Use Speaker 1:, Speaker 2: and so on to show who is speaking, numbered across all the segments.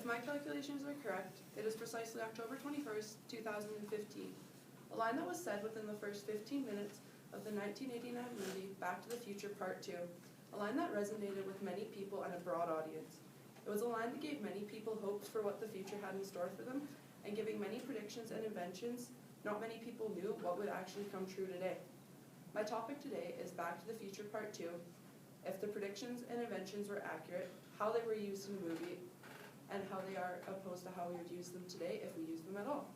Speaker 1: my calculations are correct, it is precisely October 21st, 2015. A line that was said within the first 15 minutes of the 1989 movie Back to the Future Part 2. A line that resonated with many people and a broad audience. It was a line that gave many people hopes for what the future had in store for them, and giving many predictions and inventions not many people knew what would actually come true today. My topic today is Back to the Future Part 2, if the predictions and inventions were accurate, how they were used in the movie, and how they are opposed to how we would use them today if we use them at all.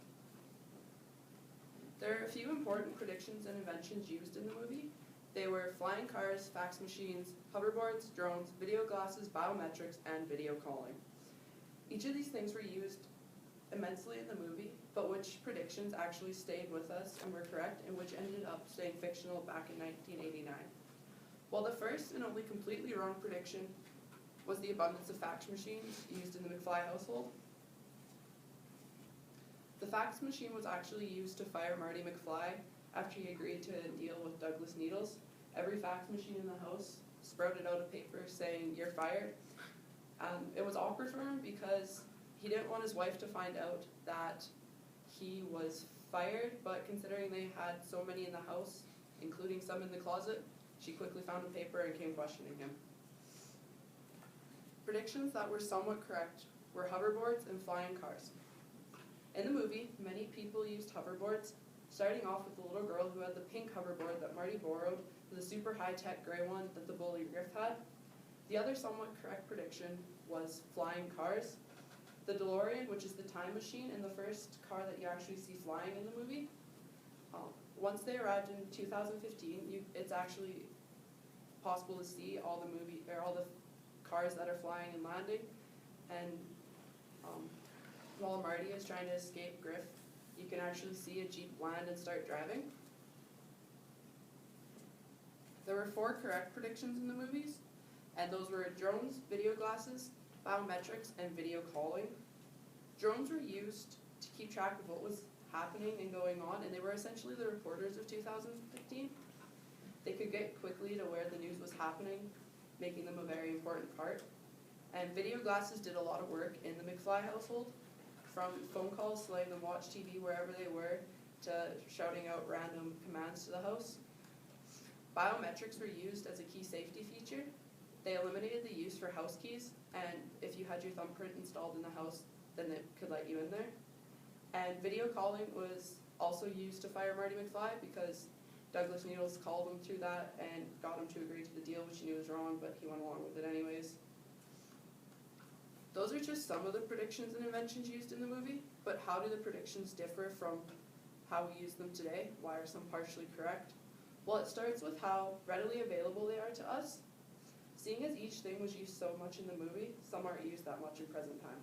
Speaker 1: There are a few important predictions and inventions used in the movie. They were flying cars, fax machines, hoverboards, drones, video glasses, biometrics, and video calling. Each of these things were used immensely in the movie, but which predictions actually stayed with us and were correct, and which ended up staying fictional back in 1989. While the first and only completely wrong prediction was the abundance of fax machines used in the McFly household. The fax machine was actually used to fire Marty McFly after he agreed to a deal with Douglas Needles. Every fax machine in the house sprouted out a paper saying, "You're fired." It was awkward for him because he didn't want his wife to find out that he was fired, but considering they had so many in the house, including some in the closet, she quickly found a paper and came questioning him. Predictions that were somewhat correct were hoverboards and flying cars. In the movie, many people used hoverboards, starting off with the little girl who had the pink hoverboard that Marty borrowed for the super high-tech gray one that the bully Griff had. The other somewhat correct prediction was flying cars. The DeLorean, which is the time machine and the first car that you actually see flying in the movie, once they arrived in 2015, it's actually possible to see all the cars that are flying and landing, and while Marty is trying to escape Griff, you can actually see a Jeep land and start driving. There were 4 correct predictions in the movies, and those were drones, video glasses, biometrics, and video calling. Drones were used to keep track of what was happening and going on, and they were essentially the reporters of 2015. They could get quickly to where the news was happening, making them a very important part. And video glasses did a lot of work in the McFly household, from phone calls to letting them watch TV wherever they were, to shouting out random commands to the house. Biometrics were used as a key safety feature. They eliminated the use for house keys, and if you had your thumbprint installed in the house, then it could let you in there. And video calling was also used to fire Marty McFly because Douglas Needles called him through that and got him to agree to the deal, which he knew was wrong, but he went along with it anyways. Those are just some of the predictions and inventions used in the movie, but how do the predictions differ from how we use them today? Why are some partially correct? Well, it starts with how readily available they are to us. Seeing as each thing was used so much in the movie, some aren't used that much in present time.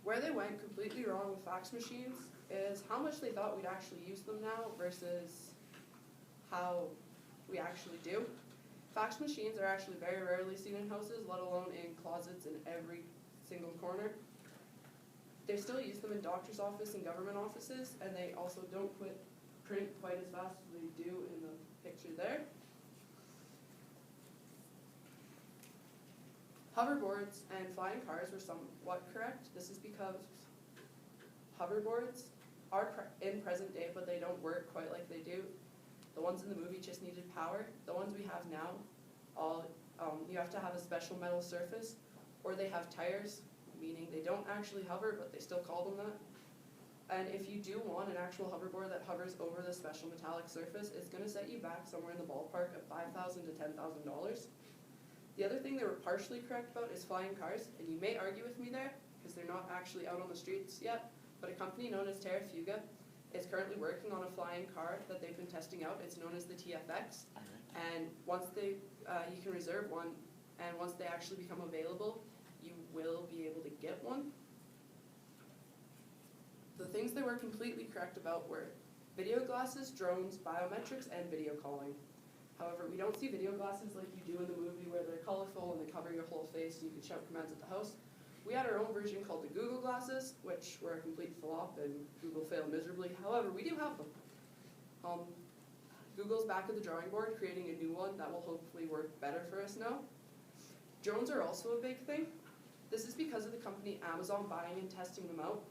Speaker 1: Where they went completely wrong with fax machines is how much they thought we'd actually use them now versus how we actually do. Fax machines are actually very rarely seen in houses, let alone in closets in every single corner. They still use them in doctor's office and government offices, and they also don't print quite as fast as they do in the picture there. Hoverboards and flying cars were somewhat correct. This is because hoverboards are in present day, but they don't work quite like they do. The ones in the movie just needed power. The ones we have now, you have to have a special metal surface, or they have tires, meaning they don't actually hover, but they still call them that. And if you do want an actual hoverboard that hovers over the special metallic surface, it's going to set you back somewhere in the ballpark of $5,000 to $10,000. The other thing they were partially correct about is flying cars, and you may argue with me there, because they're not actually out on the streets yet, but a company known as Terrafuga is currently working on a flying car that they've been testing out. It's known as the TFX, and once you can reserve one, and once they actually become available, you will be able to get one. The things they were completely correct about were video glasses, drones, biometrics, and video calling. However, we don't see video glasses like you do in the movie where they're colorful and they cover your whole face and you can shout commands at the house. We had our own version called the Google glasses, which were a complete flop and Google failed miserably. However, we do have them. Google's back at the drawing board creating a new one that will hopefully work better for us now. Drones are also a big thing. This is because of the company Amazon buying and testing them out.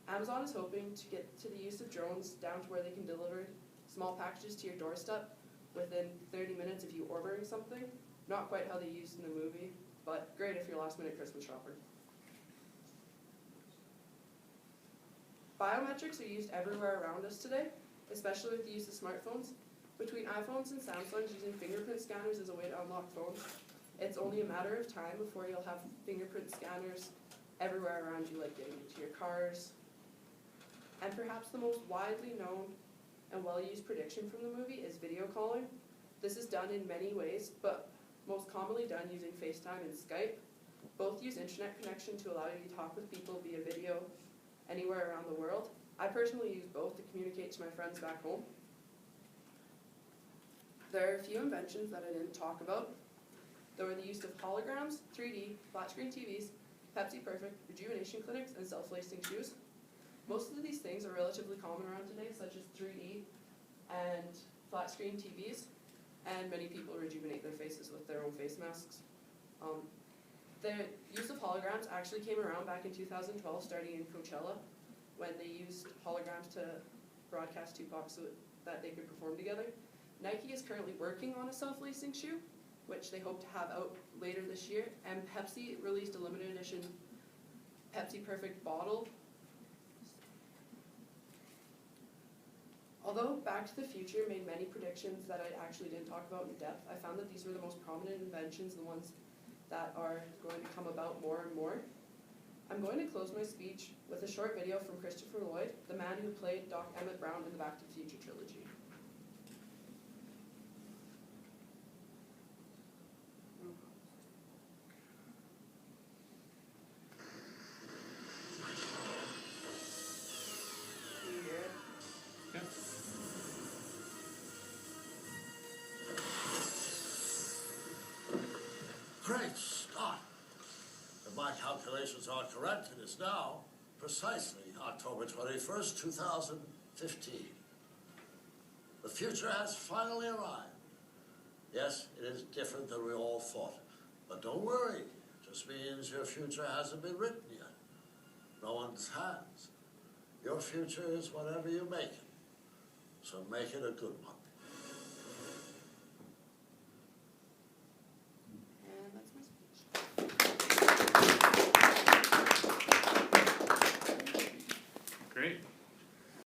Speaker 1: Amazon is hoping to get to the use of drones down to where they can deliver small packages to your doorstep within 30 minutes if you're ordering something. Not quite how they used in the movie, but great if you're a last-minute Christmas shopper. Biometrics are used everywhere around us today, especially with the use of smartphones. Between iPhones and Samsungs, using fingerprint scanners is a way to unlock phones. It's only a matter of time before you'll have fingerprint scanners everywhere around you, like getting into your cars. And perhaps the most widely known and well-used prediction from the movie is video calling. This is done in many ways, but most commonly done using FaceTime and Skype. Both use internet connection to allow you to talk with people via video anywhere around the world. I personally use both to communicate to my friends back home. There are a few inventions that I didn't talk about. There were the use of holograms, 3D, flat screen TVs, Pepsi Perfect, rejuvenation clinics, and self-lacing shoes. Most of these things are relatively common around today, such as 3D and flat screen TVs, and many people rejuvenate their faces with their own face masks. The use of holograms actually came around back in 2012, starting in Coachella, when they used holograms to broadcast Tupac so that they could perform together. Nike is currently working on a self-lacing shoe, which they hope to have out later this year, and Pepsi released a limited edition Pepsi Perfect bottle. Although Back to the Future made many predictions that I actually didn't talk about in depth, I found that these were the most prominent inventions, the ones that are going to come about more and more. I'm going to close my speech with a short video from Christopher Lloyd, the man who played Doc Emmett Brown in the Back to the Future trilogy.
Speaker 2: Great start. If my calculations are correct, it is now precisely October 21st, 2015. The future has finally arrived. Yes, it is different than we all thought. But don't worry, it just means your future hasn't been written yet. No one's has. Your future is whatever you make it. So make it a good one.